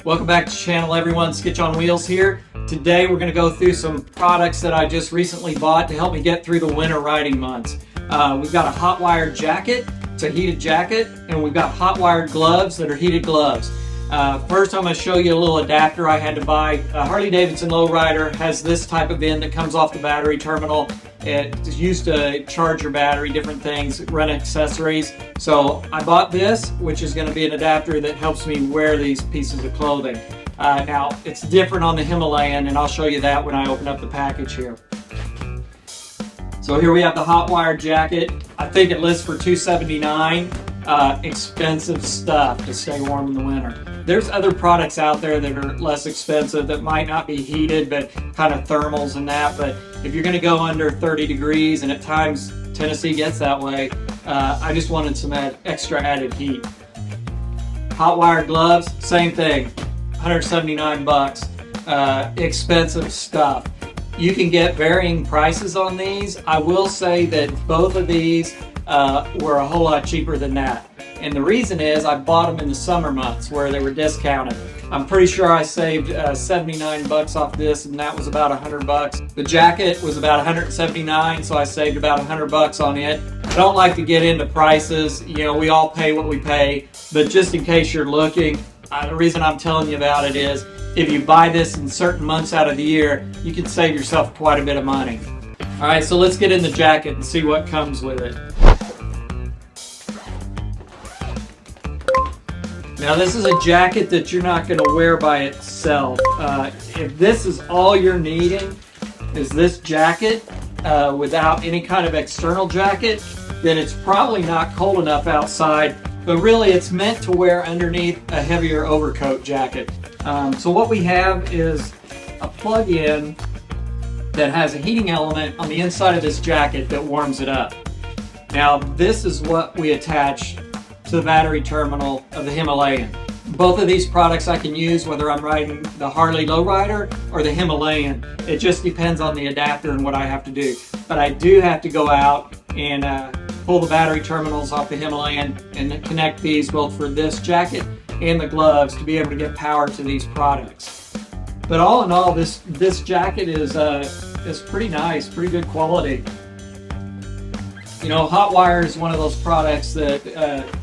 Welcome back to the channel, everyone. Skitch on Wheels here. Today we're going to go through some products that I just recently bought to help me get through the winter riding months. We've got a HotWired jacket. It's a heated jacket, and we've got HotWired gloves that are heated gloves. First, I'm going to show you a little adapter I had to buy. Harley-Davidson Lowrider has this type of end that comes off the battery terminal. It's used to charge your battery, different things, run accessories. So I bought this, which is going to be an adapter that helps me wear these pieces of clothing. Now, it's different on the Himalayan, and I'll show you that when I open up the package here. So here we have the HotWired jacket. I think it lists for $279. Expensive stuff to stay warm in the winter. There's other products out there that are less expensive that might not be heated, but kind of thermals and that. But if you're going to go under 30 degrees, and at times Tennessee gets that way, I just wanted some extra added heat. HotWired gloves, same thing, 179 bucks. Expensive stuff. You can get varying prices on these. I will say that both of these were a whole lot cheaper than that. And the reason is I bought them in the summer months where they were discounted. I'm pretty sure I saved 79 bucks off this, and that was about 100 bucks. The jacket was about 179, so I saved about 100 bucks on it. I don't like to get into prices. You know, we all pay what we pay, but just in case you're looking, the reason I'm telling you about it is if you buy this in certain months out of the year, you can save yourself quite a bit of money. All right, so let's get in the jacket and see what comes with it. Now, this is a jacket that you're not going to wear by itself. If this is all you're needing is this jacket without any kind of external jacket, then it's probably not cold enough outside, but really it's meant to wear underneath a heavier overcoat jacket. So what we have is a plug-in that has a heating element on the inside of this jacket that warms it up. Now, this is what we attach to the battery terminal of the Himalayan. Both of these products I can use whether I'm riding the Harley Lowrider or the Himalayan. It just depends on the adapter and what I have to do. But I do have to go out and pull the battery terminals off the Himalayan and connect these both for this jacket and the gloves to be able to get power to these products. But all in all, this jacket is pretty nice, pretty good quality. You know, HotWired is one of those products that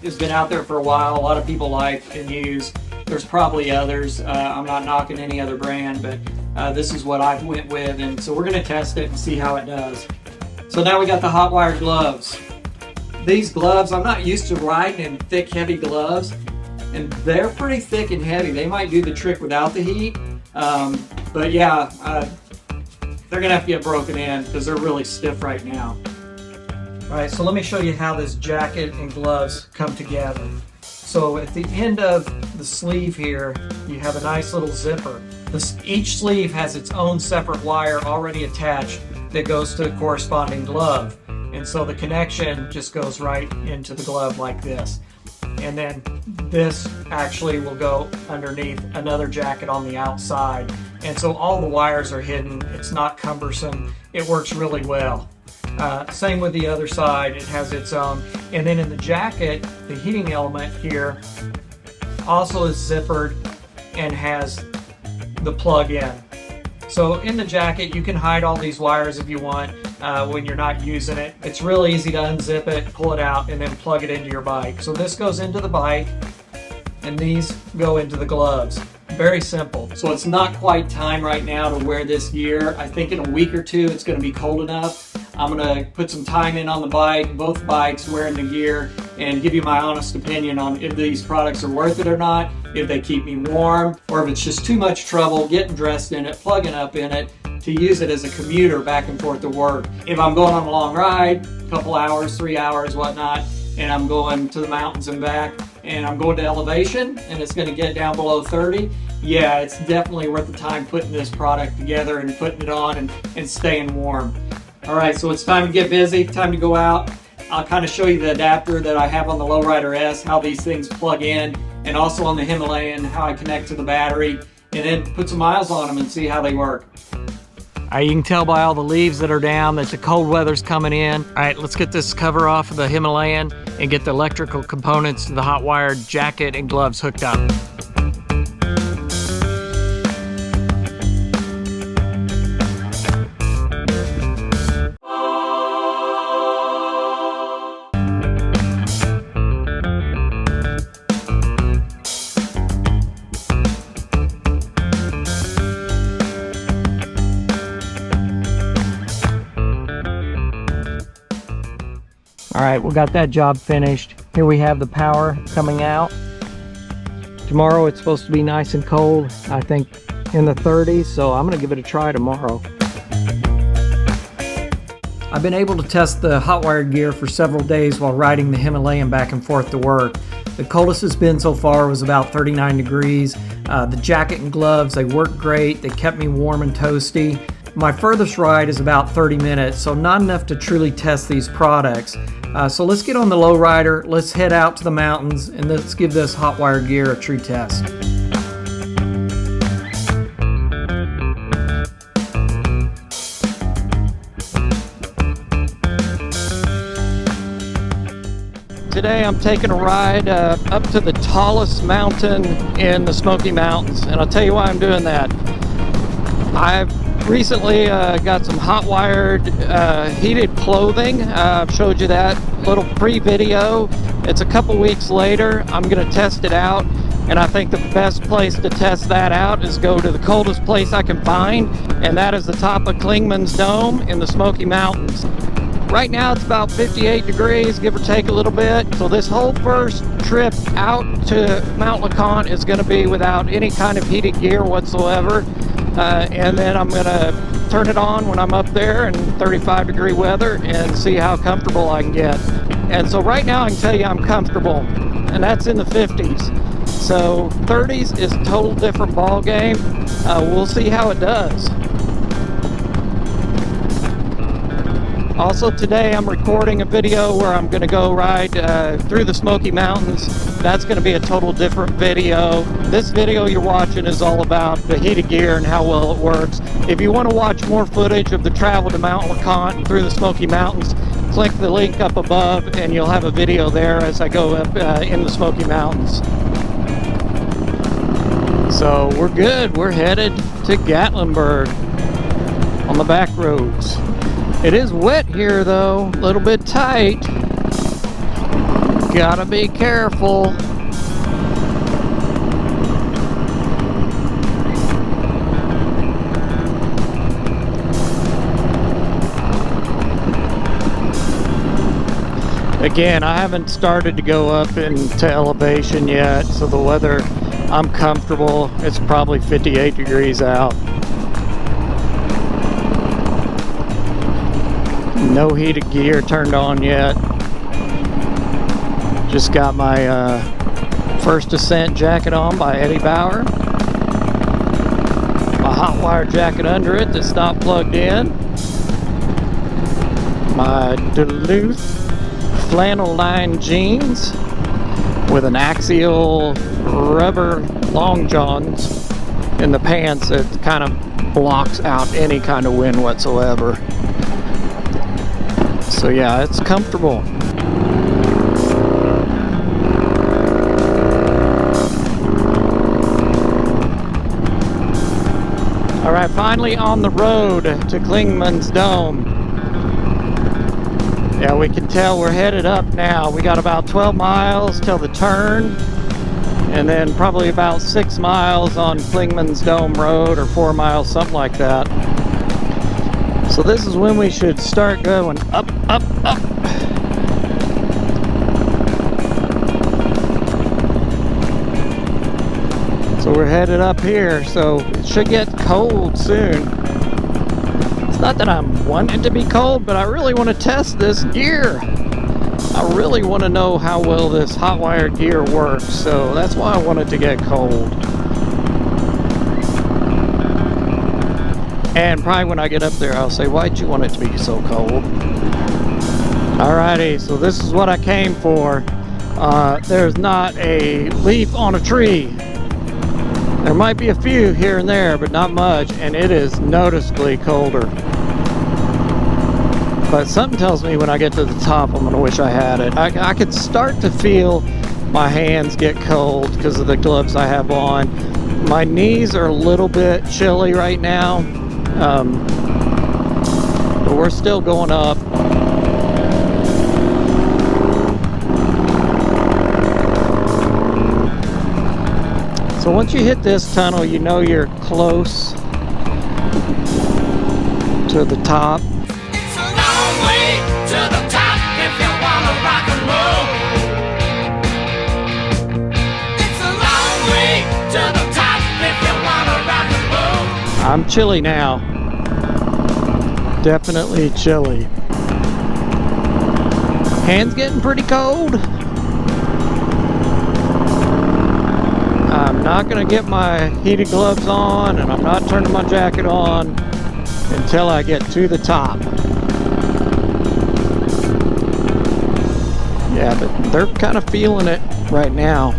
has been out there for a while. A lot of people like and use. There's probably others. I'm not knocking any other brand, but this is what I went with, and so we're going to test it and see how it does. So now we got the HotWired gloves. These gloves, I'm not used to riding in thick, heavy gloves, and they're pretty thick and heavy. They might do the trick without the heat, but yeah, they're going to have to get broken in because they're really stiff right now. All right, so let me show you how this jacket and gloves come together. So at the end of the sleeve here, you have a nice little zipper. Each sleeve has its own separate wire already attached that goes to the corresponding glove. And so the connection just goes right into the glove like this. And then this actually will go underneath another jacket on the outside. And so all the wires are hidden. It's not cumbersome. It works really well. Same with the other side, it has its own. And then in the jacket, the heating element here also is zippered and has the plug-in. So in the jacket, you can hide all these wires if you want when you're not using it. It's real easy to unzip it, pull it out, and then plug it into your bike. So this goes into the bike, and these go into the gloves. Very simple. So it's not quite time right now to wear this gear. I think in a week or two it's going to be cold enough. I'm going to put some time in on the bike, both bikes, wearing the gear, and give you my honest opinion on if these products are worth it or not, if they keep me warm, or if it's just too much trouble getting dressed in it, plugging up in it, to use it as a commuter back and forth to work. If I'm going on a long ride, a couple hours, 3 hours, whatnot, and I'm going to the mountains and back, and I'm going to elevation, and it's going to get down below 30, yeah, it's definitely worth the time putting this product together and putting it on and staying warm. All right, so it's time to get busy, time to go out. I'll kind of show you the adapter that I have on the Lowrider S, how these things plug in, and also on the Himalayan, how I connect to the battery, and then put some miles on them and see how they work. You can tell by all the leaves that are down that the cold weather's coming in. All right, let's get this cover off of the Himalayan and get the electrical components to the HotWired jacket and gloves hooked up. All right, we got that job finished. Here we have the power coming out. Tomorrow it's supposed to be nice and cold, I think in the 30s, so I'm gonna give it a try tomorrow. I've been able to test the HotWired gear for several days while riding the Himalayan back and forth to work. The coldest it's been so far was about 39 degrees. The jacket and gloves, they work great. They kept me warm and toasty. My furthest ride is about 30 minutes, so not enough to truly test these products. So let's get on the lowrider, let's head out to the mountains, and let's give this HotWired gear a true test. Today I'm taking a ride up to the tallest mountain in the Smoky Mountains, and I'll tell you why I'm doing that. I've recently got some HotWired heated clothing. I've showed you that little pre-video. It's a couple weeks later. I'm going to test it out, and I think the best place to test that out is go to the coldest place I can find, and that is the top of Clingmans Dome in the Smoky Mountains. Right now it's about 58 degrees, give or take a little bit. So this whole first trip out to Mount LeConte is going to be without any kind of heated gear whatsoever. And then I'm going to turn it on when I'm up there in 35 degree weather and see how comfortable I can get. And so right now I can tell you I'm comfortable, and that's in the 50s. So 30s is a total different ball game. We'll see how it does. Also today I'm recording a video where I'm going to go ride through the Smoky Mountains. That's going to be a total different video. This video you're watching is all about the heated gear and how well it works. If you want to watch more footage of the travel to Mount LeConte and through the Smoky Mountains, click the link up above and you'll have a video there as I go up in the Smoky Mountains. So we're good. We're headed to Gatlinburg on the back roads. It is wet here though, a little bit tight. Gotta be careful. Again, I haven't started to go up into elevation yet, so the weather, I'm comfortable. It's probably 58 degrees out. No heated gear turned on yet. Just got my first ascent jacket on by Eddie Bauer. My HotWired jacket under it that's not plugged in. My Duluth flannel lined jeans with an axial rubber long johns in the pants that kind of blocks out any kind of wind whatsoever. So yeah, it's comfortable. All right, finally on the road to Clingmans Dome. Yeah, we can tell we're headed up now. We got about 12 miles till the turn, and then probably about 6 miles on Clingmans Dome Road, or 4 miles, something like that. So this is when we should start going up, up, up. So we're headed up here, so it should get cold soon. It's not that I'm wanting to be cold, but I really want to test this gear. I really want to know how well this HotWired gear works, so that's why I want it to get cold. And probably when I get up there, I'll say, why'd you want it to be so cold? Alrighty, so this is what I came for. There's not a leaf on a tree. There might be a few here and there, but not much, and it is noticeably colder. But something tells me when I get to the top, I'm gonna wish I had it. I could start to feel my hands get cold because of the gloves I have on. My knees are a little bit chilly right now. But we're still going up. So once you hit this tunnel, you know you're close to the top. It's a long way to the top if you wanna to the top if you wanna rock and roll. I'm chilly now. Definitely chilly. Hands getting pretty cold. I'm not gonna get my heated gloves on, and I'm not turning my jacket on until I get to the top. Yeah, but they're kind of feeling it right now.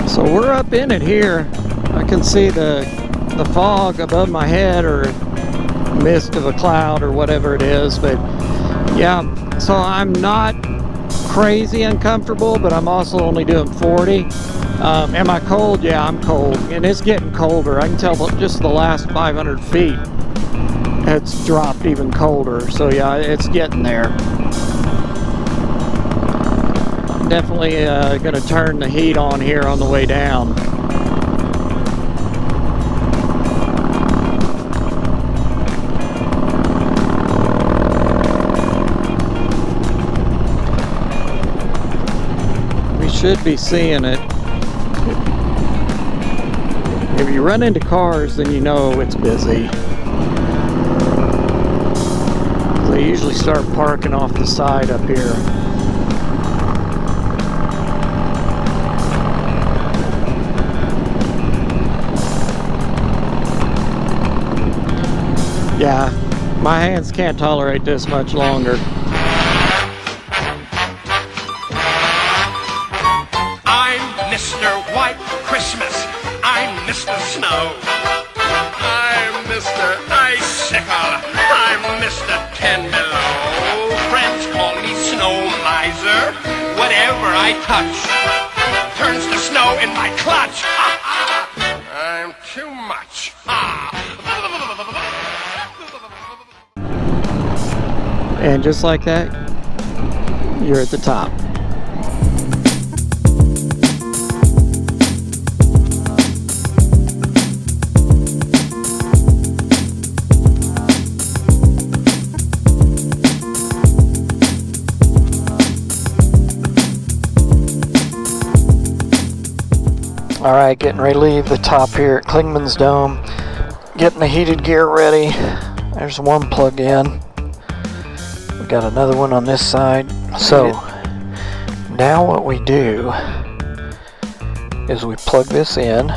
So we're up in it here. I can see the fog above my head, or mist of a cloud, or whatever it is. But yeah, so I'm not crazy uncomfortable, but I'm also only doing 40. Am I cold? Yeah, I'm cold, and it's getting colder. I can tell just the last 500 feet it's dropped even colder. So yeah, it's getting there. I'm definitely going to turn the heat on here on the way down. Should be seeing it. If you run into cars, then you know it's busy. They usually start parking off the side up here. Yeah, my hands can't tolerate this much longer. Mr. White Christmas, I'm Mr. Snow. I'm Mr. Icicle, I'm Mr. Ten Below. Friends call me Snow Miser. Whatever I touch turns to snow in my clutch. I'm too much. And just like that, you're at the top. Alright, getting ready to leave the top here at Clingmans Dome. Getting the heated gear ready. There's one plug in. We got another one on this side. So, now what we do is we plug this in.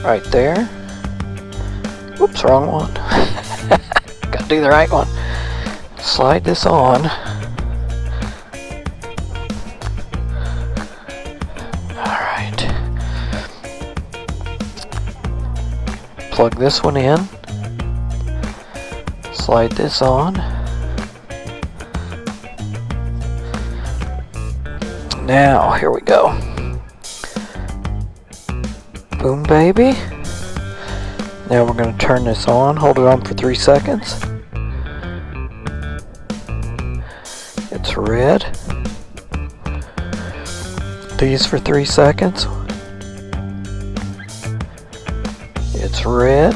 Right there. Whoops, wrong one. Gotta do the right one. Slide this on. Plug this one in, slide this on. Now, here we go. Boom, baby. Now we're going to turn this on, hold it on for 3 seconds. It's red. These for 3 seconds. It's red.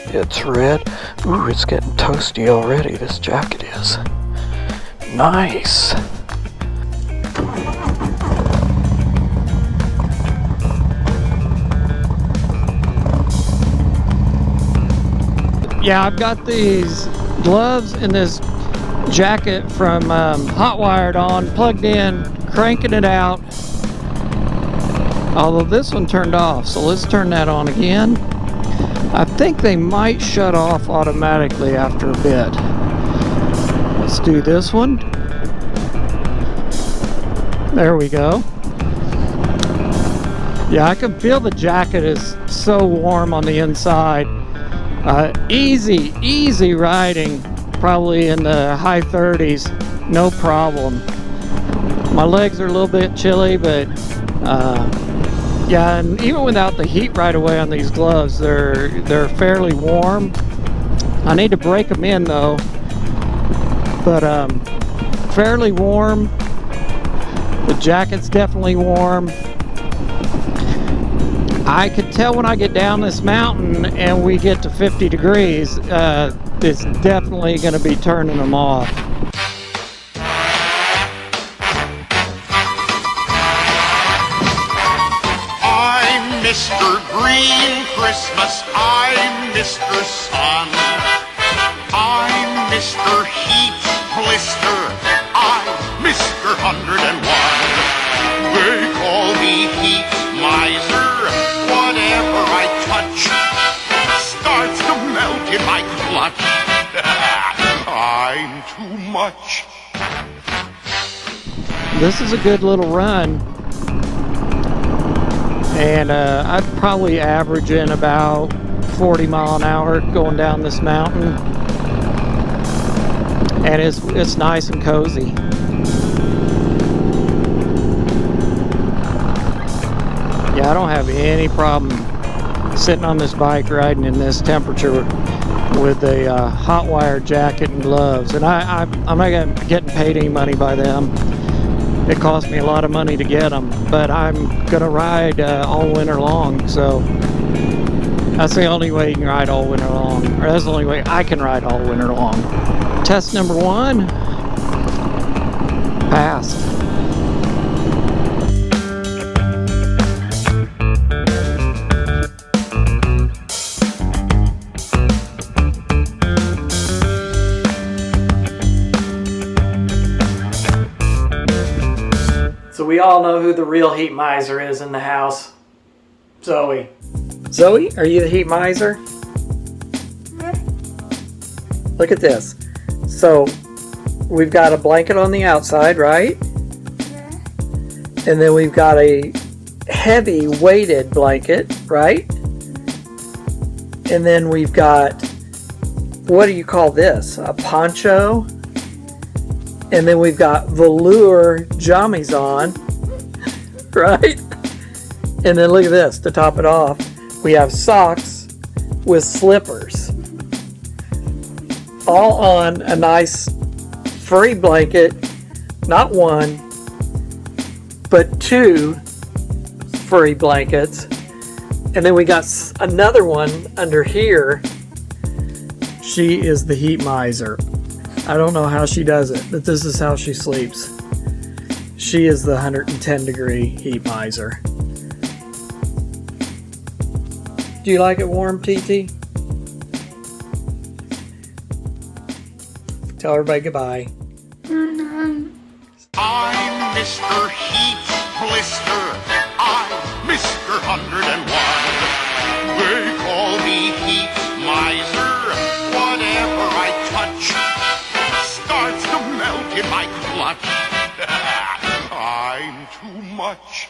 It's red. Ooh, it's getting toasty already, this jacket is. Nice. Yeah, I've got these gloves and this jacket from HotWired on, plugged in, cranking it out. Although this one turned off, so let's turn that on again. I think they might shut off automatically after a bit. Let's do this one. There we go. Yeah, I can feel the jacket is so warm on the inside. Easy riding, probably in the high 30s, no problem. My legs are a little bit chilly, but yeah, and even without the heat right away on these gloves, they're fairly warm. I need to break them in though, but fairly warm. The jacket's definitely warm. I can tell when I get down this mountain and we get to 50 degrees, it's definitely going to be turning them off. I'm Mr. Green Christmas, I'm Mr. Sun, I'm Mr. Heat Blister, I'm Mr. 101. They call me Heat Miser, whatever I touch starts to melt in my clutch. I'm too much. This is a good little run. And I'd probably average in about 40 mile an hour going down this mountain. And it's nice and cozy. Yeah, I don't have any problem sitting on this bike riding in this temperature with a HotWired jacket and gloves. And I'm not getting paid any money by them. It cost me a lot of money to get them, but I'm gonna ride all winter long, so that's the only way you can ride all winter long, or that's the only way I can ride all winter long. Test number 1, passed. So we all know who the real heat miser is in the house. Zoe. Zoe, are you the heat miser? Look at this. So we've got a blanket on the outside, right? And then we've got a heavy weighted blanket, right? And then we've got, what do you call this? A poncho? And then we've got velour jammies on, right? And then look at this, to top it off, we have socks with slippers. All on a nice furry blanket, not one, but 2 furry blankets. And then we got another one under here. She is the heat miser. I don't know how she does it, but this is how she sleeps. She is the 110 degree heat miser. Do you like it warm, TT? Tell everybody goodbye. I'm Mr. Heat Blister, I'm Mr. 101. They call me Heat Miser, whatever I touch starts to melt in my clutch. I'm too much.